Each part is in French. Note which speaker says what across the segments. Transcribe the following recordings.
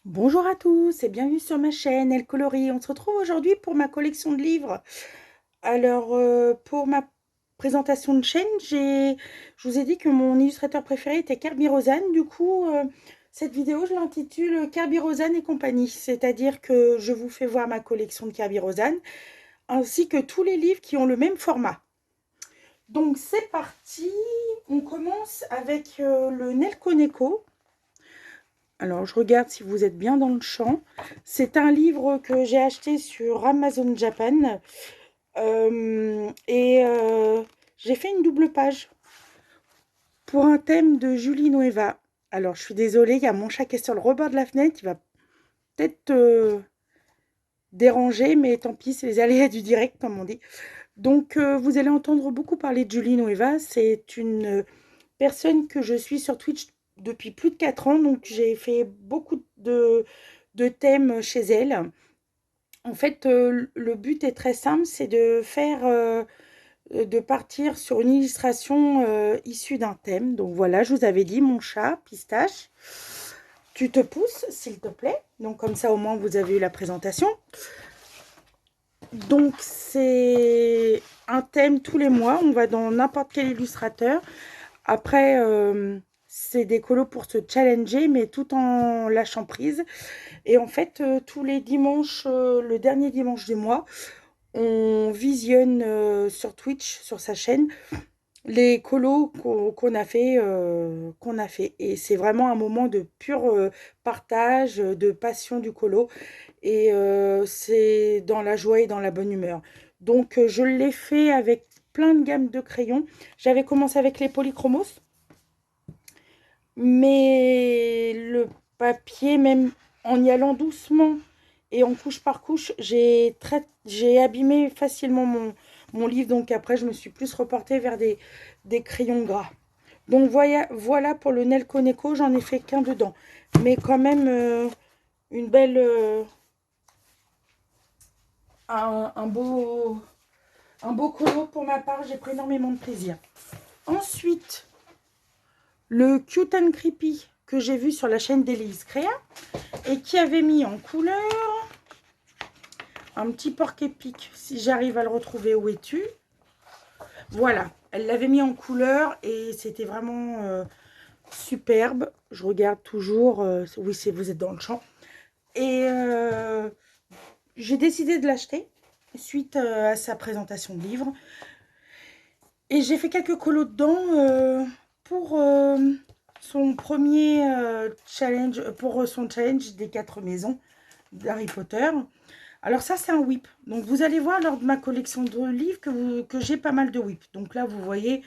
Speaker 1: Bonjour à tous et bienvenue sur ma chaîne Elle Colorie. On se retrouve aujourd'hui pour ma collection de livres. Alors, pour ma présentation de chaîne, je vous ai dit que mon illustrateur préféré était Kerby Rosanes. Du coup, cette vidéo, je l'intitule Kerby Rosanes et compagnie. C'est-à-dire que je vous fais voir ma collection de Kerby Rosanes ainsi que tous les livres qui ont le même format. Donc, c'est parti. On commence avec le Nelko Neko. Alors, je regarde si vous êtes bien dans le champ. C'est un livre que j'ai acheté sur Amazon Japan. J'ai fait une double page pour un thème de Julie Nueva. Alors, je suis désolée, il y a mon chat qui est sur le rebord de la fenêtre. Il va peut-être déranger, mais tant pis, c'est les aléas du direct, comme on dit. Donc, vous allez entendre beaucoup parler de Julie Nueva. C'est une personne que je suis sur Twitch depuis plus de 4 ans. Donc, j'ai fait beaucoup de thèmes chez elle. En fait, le but est très simple, c'est de partir sur une illustration issue d'un thème. Donc voilà, je vous avais dit, mon chat, Pistache, tu te pousses, s'il te plaît. Donc comme ça, au moins, vous avez eu la présentation. Donc c'est un thème tous les mois. On va dans n'importe quel illustrateur. Après, c'est des colos pour se challenger, mais tout en lâchant prise. Et en fait, tous les dimanches, le dernier dimanche du mois, on visionne sur Twitch, sur sa chaîne, les colos qu'on a fait. Et c'est vraiment un moment de pur partage, de passion du colo. Et c'est dans la joie et dans la bonne humeur. Donc, je l'ai fait avec plein de gammes de crayons. J'avais commencé avec les polychromos, mais le papier, même en y allant doucement et en couche par couche, j'ai abîmé facilement mon livre. Donc après, je me suis plus reportée vers des crayons gras. Donc voilà pour le Nelko Neko, j'en ai fait qu'un dedans. Mais quand même, une belle, un un beau colo pour ma part. J'ai pris énormément de plaisir. Ensuite, le Cute and Creepy que j'ai vu sur la chaîne d'Élise Créa et qui avait mis en couleur un petit porc-épic. Si j'arrive à le retrouver, où es-tu? Voilà, elle l'avait mis en couleur et c'était vraiment superbe. Je regarde toujours. Oui, vous êtes dans le champ. Et j'ai décidé de l'acheter suite à sa présentation de livre. Et j'ai fait quelques colos dedans pour son premier challenge, pour son challenge des 4 maisons d'Harry Potter. Alors ça, c'est un whip. Donc vous allez voir lors de ma collection de livres que j'ai pas mal de whips. Donc là, vous voyez,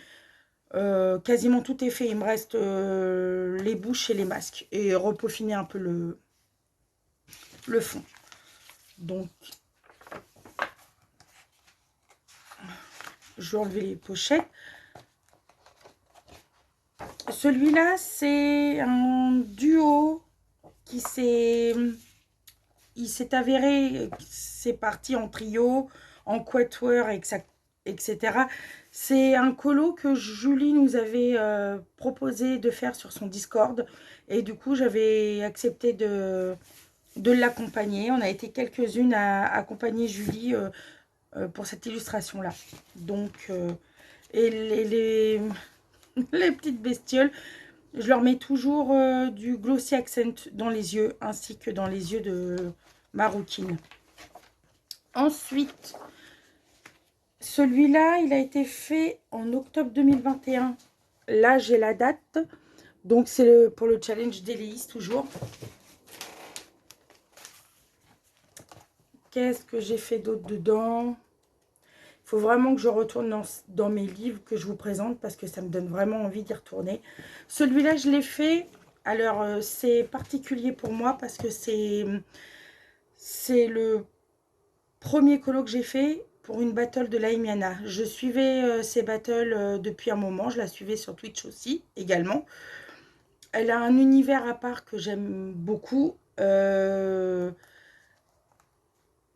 Speaker 1: quasiment tout est fait. Il me reste les bouches et les masques. Et repeaufiner un peu le fond. Donc, je vais enlever les pochettes. Celui-là, c'est un duo qui il s'est avéré, c'est parti en trio, en quatuor, etc. C'est un colo que Julie nous avait proposé de faire sur son Discord. Et du coup, j'avais accepté de l'accompagner. On a été quelques-unes à accompagner Julie pour cette illustration-là. Donc, et les petites bestioles, je leur mets toujours du glossy accent dans les yeux, ainsi que dans les yeux de ma rouquine. Ensuite, celui-là, il a été fait en octobre 2021. Là, j'ai la date. Donc, c'est pour le challenge d'Élise, toujours. Qu'est-ce que j'ai fait d'autre dedans? Il faut vraiment que je retourne dans mes livres que je vous présente parce que ça me donne vraiment envie d'y retourner. Celui-là, je l'ai fait. Alors, c'est particulier pour moi parce que c'est le premier colo que j'ai fait pour une battle de Laimiana. Je suivais ces battles depuis un moment. Je la suivais sur Twitch aussi, également. Elle a un univers à part que j'aime beaucoup.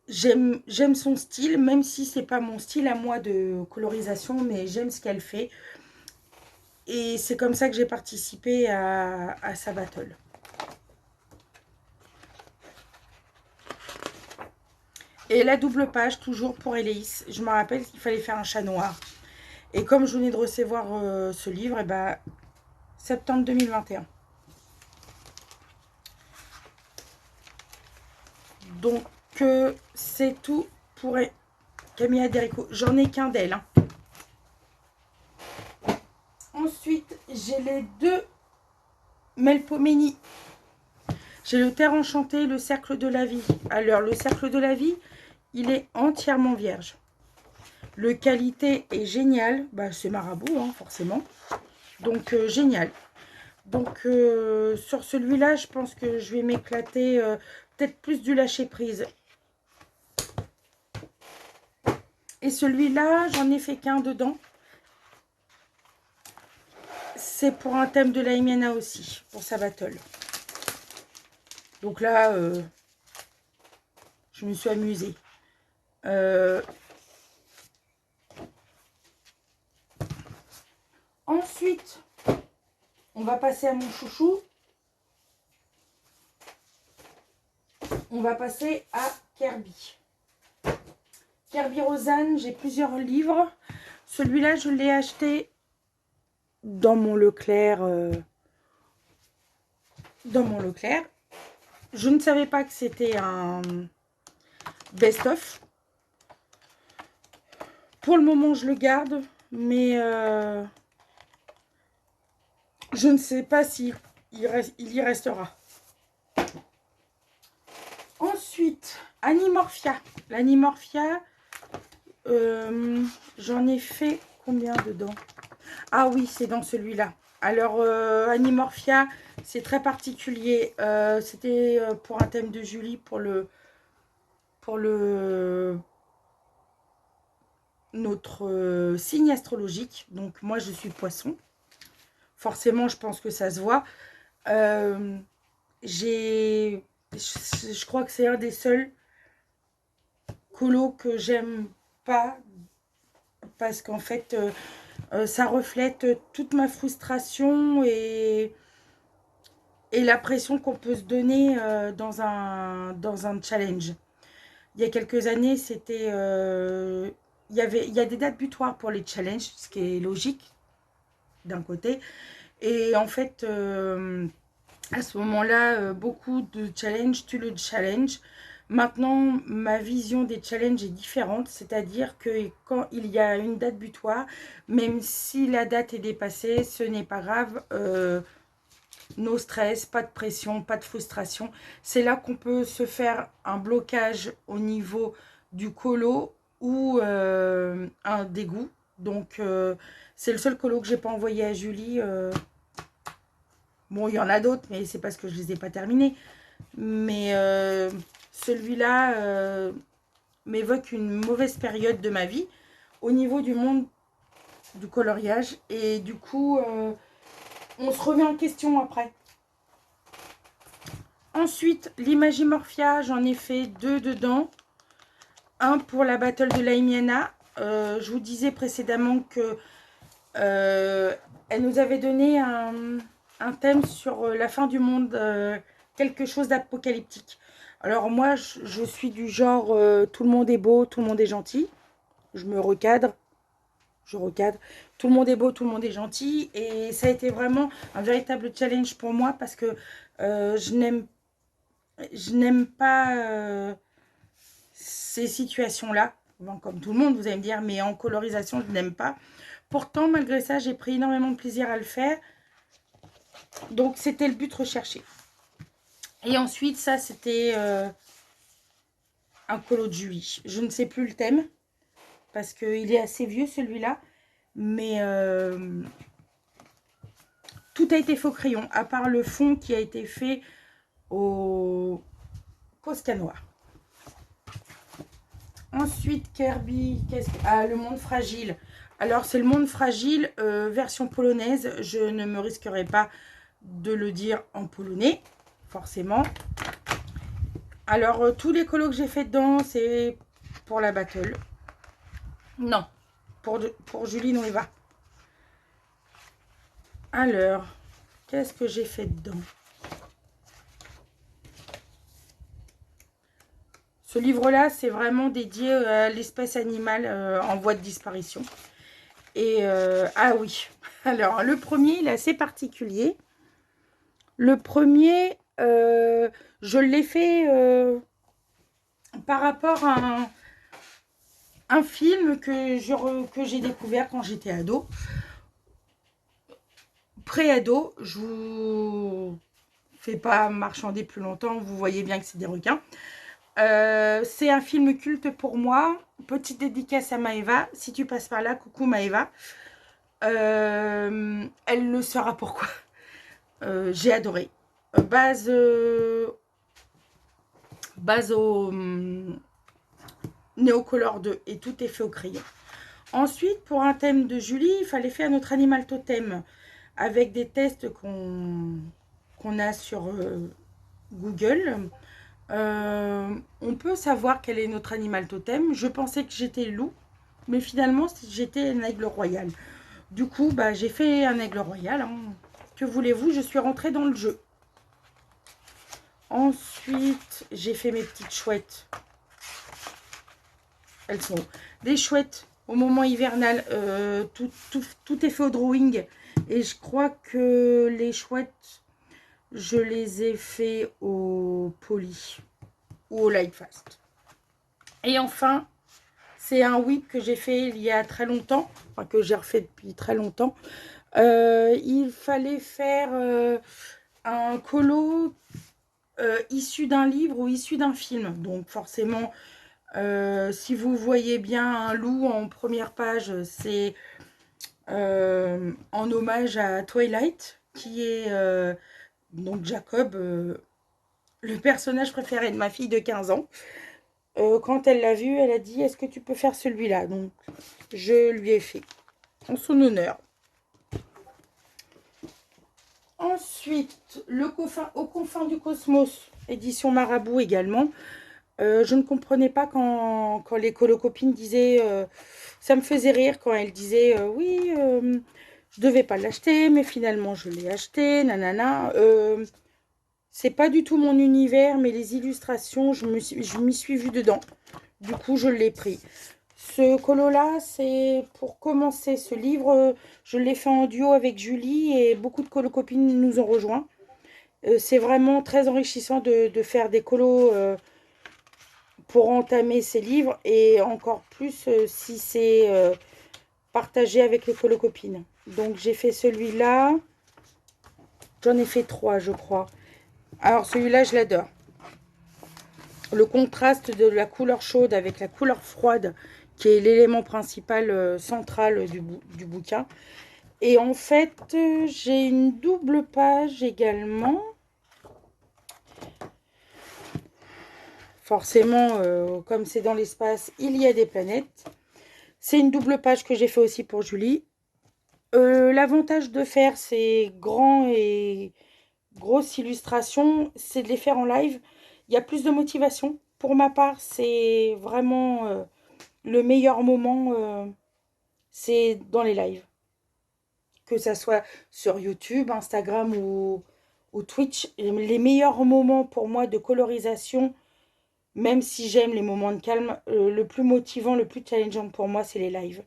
Speaker 1: J'aime son style, même si c'est pas mon style à moi de colorisation, mais j'aime ce qu'elle fait. Et c'est comme ça que j'ai participé à sa battle. Et la double page, toujours pour Eléis. Je me rappelle qu'il fallait faire un chat noir. Et comme je venais de recevoir ce livre, et ben, septembre 2021. Donc, c'est tout pour Camilla Derico. J'en ai qu'un d'elle. Hein. Ensuite, j'ai les deux Melpomene. J'ai le Terre enchantée, le Cercle de la vie. Alors, le Cercle de la vie, il est entièrement vierge. Le qualité est génial. Bah, c'est marabout, hein, forcément. Donc, génial. Donc, sur celui-là, je pense que je vais m'éclater. Peut-être plus du lâcher-prise. Et celui-là, j'en ai fait qu'un dedans. C'est pour un thème de la Imiana aussi, pour sa battle. Donc là, je me suis amusée. Ensuite, on va passer à mon chouchou. On va passer à Kirby. Kirby Rosanne, j'ai plusieurs livres. Celui-là, je l'ai acheté dans mon Leclerc. Je ne savais pas que c'était un best-of. Pour le moment, je le garde, mais je ne sais pas si il y restera. Ensuite, Animorphia. L'Animorphia, j'en ai fait combien dedans? Ah oui, c'est dans celui-là. Alors, Animorphia, c'est très particulier. C'était pour un thème de Julie, pour notre signe astrologique. Donc, moi, je suis poisson. Forcément, je pense que ça se voit. Je crois que c'est un des seuls colos que j'aime pas. Parce qu'en fait, ça reflète toute ma frustration et la pression qu'on peut se donner dans un challenge. Il y a quelques années, c'était... il y a des dates butoirs pour les challenges, ce qui est logique d'un côté. Et en fait, à ce moment-là, beaucoup de challenges tuent le challenge. Maintenant, ma vision des challenges est différente, c'est-à-dire que quand il y a une date butoir, même si la date est dépassée, ce n'est pas grave. No stress, pas de pression, pas de frustration. C'est là qu'on peut se faire un blocage au niveau du colo ou un dégoût. Donc, c'est le seul colo que j'ai pas envoyé à Julie. Bon, il y en a d'autres, mais c'est parce que je les ai pas terminés. Mais celui-là m'évoque une mauvaise période de ma vie au niveau du monde du coloriage. Et du coup, on se remet en question après. Ensuite, l'Imagimorphia, j'en ai fait 2 dedans. Un pour la battle de la Imiana. Je vous disais précédemment que elle nous avait donné un thème sur la fin du monde, quelque chose d'apocalyptique. Alors moi, je suis du genre tout le monde est beau, tout le monde est gentil. Je me recadre. Je recadre. Tout le monde est beau, tout le monde est gentil. Et ça a été vraiment un véritable challenge pour moi parce que je n'aime pas ces situations-là. Bon, comme tout le monde, vous allez me dire, mais en colorisation, je n'aime pas. Pourtant, malgré ça, j'ai pris énormément de plaisir à le faire. Donc, c'était le but recherché. Et ensuite, ça, c'était un colo de Julie. Je ne sais plus le thème, parce qu'il est assez vieux, celui-là. Mais tout a été fait au crayon, à part le fond qui a été fait au Posca noir. Ensuite, Kirby, le monde fragile. Alors, c'est le monde fragile, version polonaise. Je ne me risquerai pas de le dire en polonais, forcément. Alors, tous les colos que j'ai fait dedans, c'est pour la battle. Non, pour Julie Nueva. Alors, qu'est-ce que j'ai fait dedans? Ce livre-là, c'est vraiment dédié à l'espèce animale en voie de disparition. Et, ah oui, alors le premier, il est assez particulier. Le premier, je l'ai fait par rapport à un film que j'ai découvert quand j'étais ado. Pré-ado, je vous fais pas marchander plus longtemps, vous voyez bien que c'est des requins. C'est un film culte pour moi. Petite dédicace à Maëva. Si tu passes par là, coucou Maëva. Elle le saura pourquoi. J'ai adoré. Base au Néocolor 2 et tout est fait au crayon. Ensuite, pour un thème de Julie, il fallait faire notre animal totem avec des tests qu'on a sur Google. On peut savoir quel est notre animal totem. Je pensais que j'étais loup, mais finalement, j'étais un aigle royal. Du coup, bah, j'ai fait un aigle royal. Hein. Que voulez-vous? Je suis rentrée dans le jeu. Ensuite, j'ai fait mes petites chouettes. Elles sont des chouettes au moment hivernal. Tout est fait au drawing. Et je crois que les chouettes, je les ai fait au poly ou au light fast. Et enfin, c'est un whip que j'ai fait il y a très longtemps. Enfin, que j'ai refait depuis très longtemps. Il fallait faire un colo issu d'un livre ou issu d'un film. Donc forcément, si vous voyez bien un loup en première page, c'est en hommage à Twilight, qui est donc Jacob, le personnage préféré de ma fille de 15 ans. Quand elle l'a vu, elle a dit: est-ce que tu peux faire celui-là? Donc je lui ai fait en son honneur. Ensuite, Aux confins du cosmos, édition Marabout également. Je ne comprenais pas quand les colocopines disaient... ça me faisait rire quand elles disaient oui, je devais pas l'acheter, mais finalement je l'ai acheté, nanana. C'est pas du tout mon univers, mais les illustrations, je m'y suis vue dedans. Du coup, je l'ai pris. Ce colo-là, c'est pour commencer ce livre. Je l'ai fait en duo avec Julie et beaucoup de colocopines nous ont rejoints. C'est vraiment très enrichissant de faire des colos pour entamer ces livres et encore plus si c'est partagé avec les colocopines. Donc j'ai fait celui-là. J'en ai fait 3, je crois. Alors celui-là, je l'adore. Le contraste de la couleur chaude avec la couleur froide, qui est l'élément principal central du bouquin. Et en fait, j'ai une double page également. Forcément, comme c'est dans l'espace, il y a des planètes. C'est une double page que j'ai fait aussi pour Julie. L'avantage de faire ces grands et grosses illustrations, c'est de les faire en live. Il y a plus de motivation. Pour ma part, c'est vraiment le meilleur moment, c'est dans les lives. Que ça soit sur YouTube, Instagram ou Twitch. Les meilleurs moments pour moi de colorisation, même si j'aime les moments de calme, le plus motivant, le plus challengeant pour moi, c'est les lives.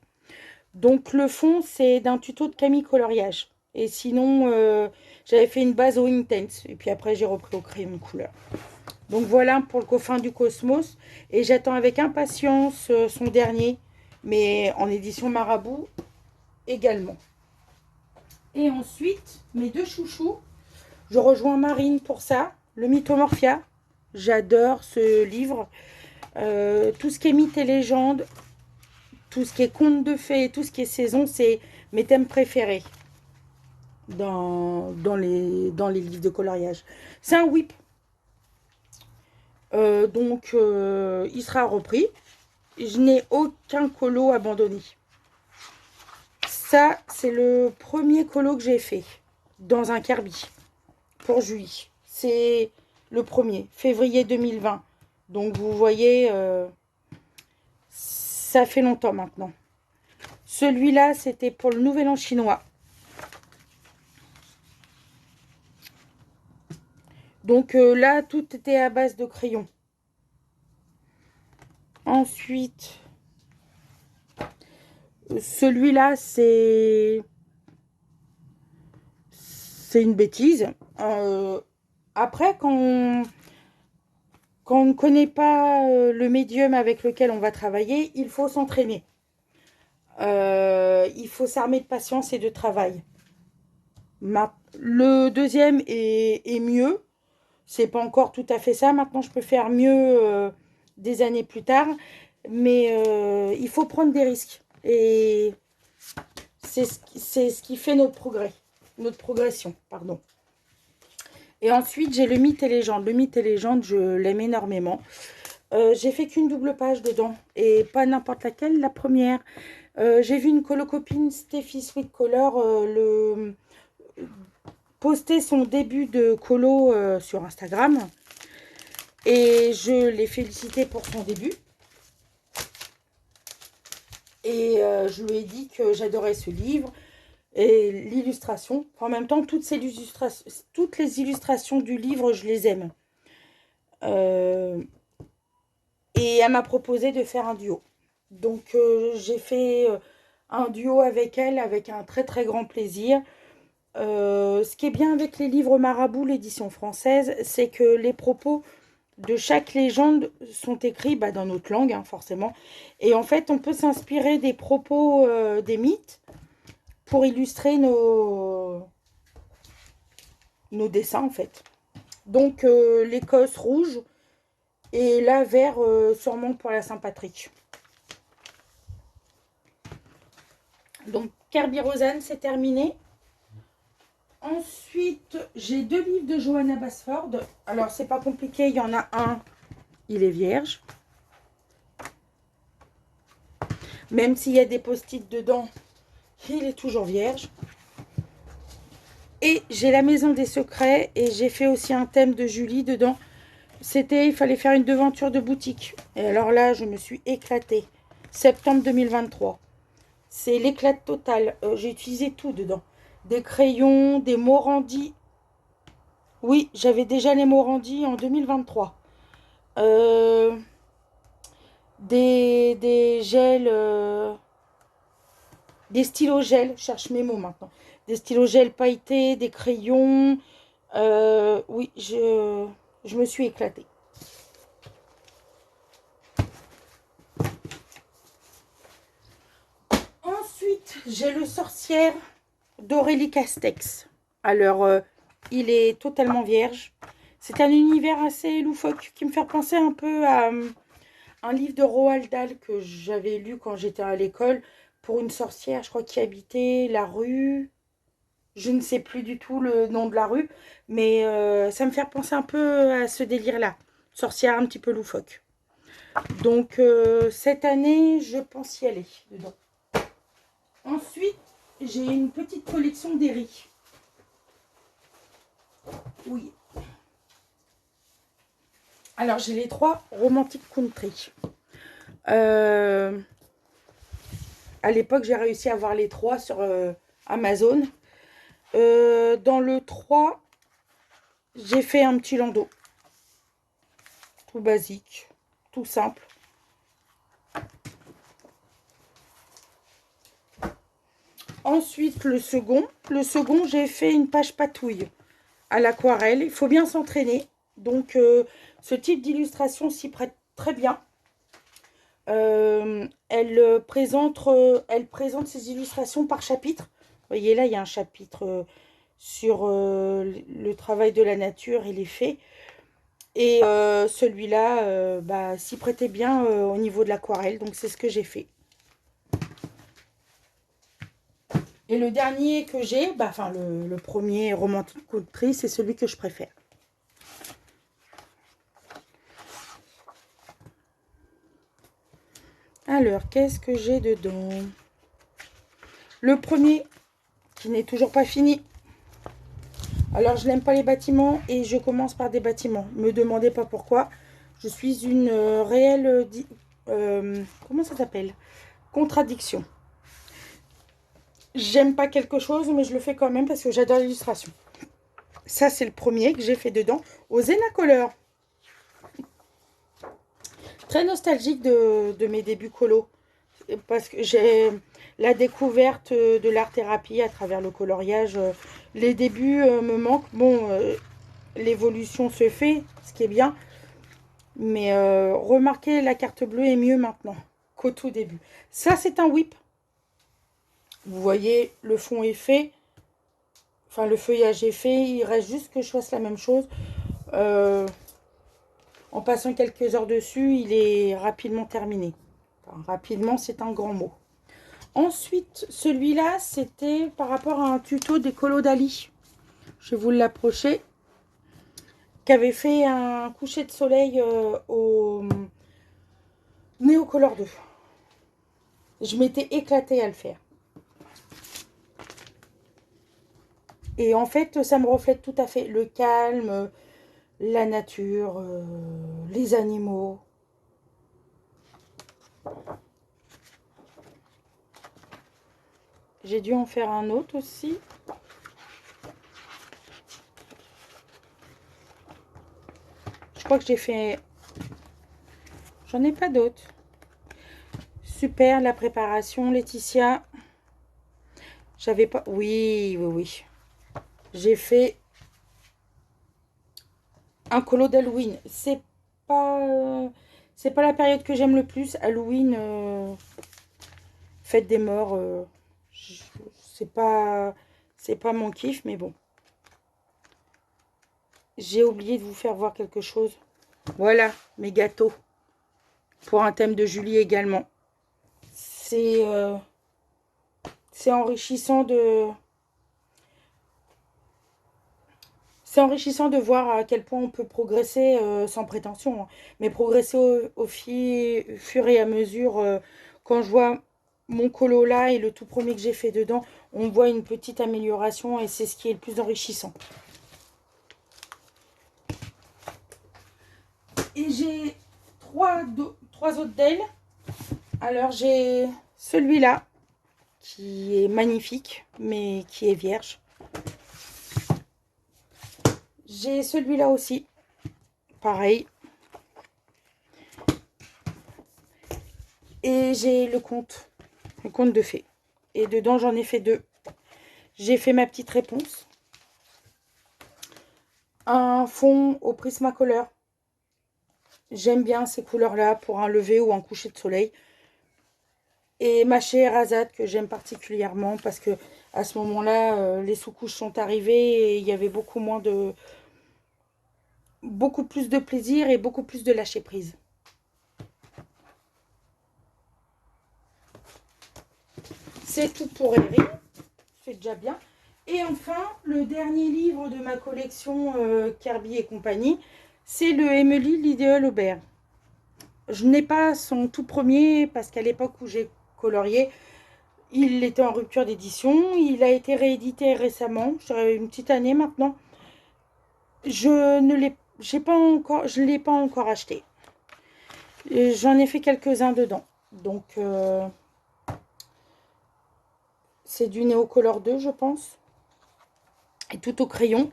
Speaker 1: Donc le fond, c'est d'un tuto de Camille Coloriage. Et sinon, j'avais fait une base au Intense. Et puis après, j'ai repris au crayon de couleur. Donc voilà pour le coffin du Cosmos. Et j'attends avec impatience son dernier, mais en édition Marabout également. Et ensuite, mes deux chouchous, je rejoins Marine pour ça. Le Mythomorphia. J'adore ce livre. Tout ce qui est mythes et légendes, tout ce qui est contes de fées, tout ce qui est saison, c'est mes thèmes préférés dans les livres de coloriage. C'est un whip. Il sera repris. Je n'ai aucun colo abandonné. Ça, c'est le premier colo que j'ai fait dans un Kirby pour Julie. C'est le premier, février 2020. Donc, vous voyez, ça fait longtemps maintenant. Celui-là, c'était pour le Nouvel An chinois. Donc là, tout était à base de crayons. Ensuite, celui-là, c'est une bêtise. Après, quand on ne connaît pas le médium avec lequel on va travailler, il faut s'entraîner. Il faut s'armer de patience et de travail. Le deuxième est mieux. C'est pas encore tout à fait ça. Maintenant, je peux faire mieux des années plus tard. Mais il faut prendre des risques. Et c'est ce qui fait notre progrès. Notre progression, pardon. Et ensuite, j'ai le mythe et légende. Le mythe et légende, je l'aime énormément. J'ai fait qu'une double page dedans. Et pas n'importe laquelle, la première. J'ai vu une colocopine, Steffi Sweet Color, poster son début de colo sur Instagram. Et je l'ai félicité pour son début. Et je lui ai dit que j'adorais ce livre et l'illustration. En même temps, toutes les illustrations du livre, je les aime. Et elle m'a proposé de faire un duo. Donc, j'ai fait un duo avec elle avec un très très grand plaisir. Ce qui est bien avec les livres Marabout, l'édition française, c'est que les propos de chaque légende sont écrits dans notre langue, hein, forcément. Et en fait, on peut s'inspirer des propos des mythes pour illustrer nos dessins, en fait. Donc, l'Écosse rouge et là, vert, sûrement pour la Saint-Patrick. Donc, Kerby Rosanne, c'est terminé. Ensuite, j'ai 2 livres de Johanna Basford. Alors, c'est pas compliqué. Il y en a un, il est vierge. Même s'il y a des post-it dedans, il est toujours vierge. Et j'ai La Maison des Secrets. Et j'ai fait aussi un thème de Julie dedans. Il fallait faire une devanture de boutique. Et alors là, je me suis éclatée. Septembre 2023. C'est l'éclat total. J'ai utilisé tout dedans. Des crayons, des Morandi. Oui, j'avais déjà les Morandi en 2023. Des gels, des stylos gel. Je cherche mes mots maintenant. Des stylos gel pailletés, des crayons. Oui, je me suis éclatée. Ensuite, j'ai le Sorcière d'Aurélie Castex. Alors, il est totalement vierge. C'est un univers assez loufoque qui me fait penser un peu à un livre de Roald Dahl que j'avais lu quand j'étais à l'école pour une sorcière, je crois, qui habitait la rue. Je ne sais plus du tout le nom de la rue, mais ça me fait penser un peu à ce délire-là. Sorcière un petit peu loufoque. Donc, cette année, je pense y aller dedans. Ensuite, j'ai une petite collection d'Eric. Oui. Alors, j'ai les 3 Romantic Country. À l'époque, j'ai réussi à avoir les 3 sur Amazon. Dans le 3, j'ai fait un petit landau. Tout basique, tout simple. Ensuite, le second, j'ai fait une page patouille à l'aquarelle. Il faut bien s'entraîner. Donc, ce type d'illustration s'y prête très bien. Elle présente ses illustrations par chapitre. Vous voyez là, il y a un chapitre sur le travail de la nature et les faits. Et celui-là s'y prêtait bien au niveau de l'aquarelle. Donc, c'est ce que j'ai fait. Et le dernier que j'ai, le premier Romantic Country, c'est celui que je préfère. Alors, qu'est-ce que j'ai dedans? Le premier, qui n'est toujours pas fini. Alors, je n'aime pas les bâtiments et je commence par des bâtiments. Ne me demandez pas pourquoi. Je suis une réelle... comment ça s'appelle? Contradiction. J'aime pas quelque chose, mais je le fais quand même parce que j'adore l'illustration. Ça, c'est le premier que j'ai fait dedans, au Zena Color. très nostalgique de mes débuts colo. Parce que j'ai la découverte de l'art-thérapie à travers le coloriage. Les débuts me manquent. Bon, l'évolution se fait, ce qui est bien. Mais remarquez, la carte bleue est mieux maintenant qu'au tout début. Ça, c'est un whip. Vous voyez, le fond est fait. Enfin, le feuillage est fait. Il reste juste que je fasse la même chose. En passant quelques heures dessus, il est rapidement terminé. Enfin, rapidement, c'est un grand mot. Ensuite, celui-là, c'était par rapport à un tuto des colos d'Ali. Je vais vous l'approcher. Qui avait fait un coucher de soleil au Néocolor 2. Je m'étais éclatée à le faire. Et en fait, ça me reflète tout à fait le calme, la nature, les animaux. J'ai dû en faire un autre aussi. Je crois que j'ai fait... J'en ai pas d'autres. Super, la préparation, Laetitia. J'avais pas... Oui, oui, oui. J'ai fait un colo d'Halloween. C'est pas la période que j'aime le plus. Halloween, fête des morts, c'est pas mon kiff, mais bon. J'ai oublié de vous faire voir quelque chose. Voilà, mes gâteaux. Pour un thème de Julie également. C'est enrichissant de... C'est enrichissant de voir à quel point on peut progresser sans prétention. Hein, mais progresser au fur et à mesure. Quand je vois mon colo là et le tout premier que j'ai fait dedans, on voit une petite amélioration et c'est ce qui est le plus enrichissant. Et j'ai trois autres d'elles. Alors j'ai celui-là qui est magnifique mais qui est vierge. J'ai celui-là aussi, pareil. Et j'ai le conte de fées. Et dedans, j'en ai fait 2. J'ai fait ma petite réponse. Un fond au Prismacolor. J'aime bien ces couleurs-là pour un lever ou un coucher de soleil. Et ma Scheherazade que j'aime particulièrement parce que à ce moment-là, les sous-couches sont arrivées et il y avait beaucoup plus de plaisir et beaucoup plus de lâcher prise. C'est tout pour Erin, c'est déjà bien. Et enfin, le dernier livre de ma collection Kirby et compagnie, c'est le Emily l'idéal Aubert. Je n'ai pas son tout premier parce qu'à l'époque où j'ai colorié, il était en rupture d'édition. Il a été réédité récemment, je dirais une petite année maintenant. Je ne l'ai pas encore acheté. J'en ai fait quelques-uns dedans. Donc, c'est du Néocolor 2, je pense. Et tout au crayon.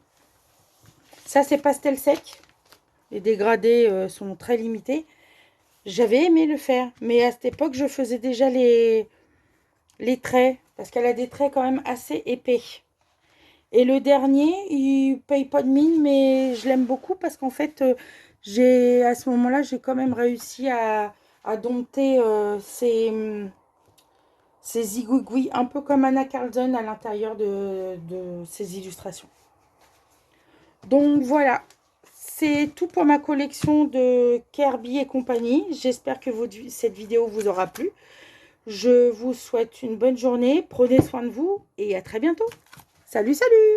Speaker 1: Ça, c'est pastel sec. Les dégradés sont très limités. J'avais aimé le faire. Mais à cette époque, je faisais déjà les traits. Parce qu'elle a des traits quand même assez épais. Et le dernier, il paye pas de mine, mais je l'aime beaucoup parce qu'en fait, à ce moment-là, j'ai quand même réussi à dompter ces zigouigouis, un peu comme Anna Carlson à l'intérieur de ces illustrations. Donc voilà, c'est tout pour ma collection de Kirby et compagnie. J'espère que cette vidéo vous aura plu. Je vous souhaite une bonne journée, prenez soin de vous et à très bientôt. Salut, salut!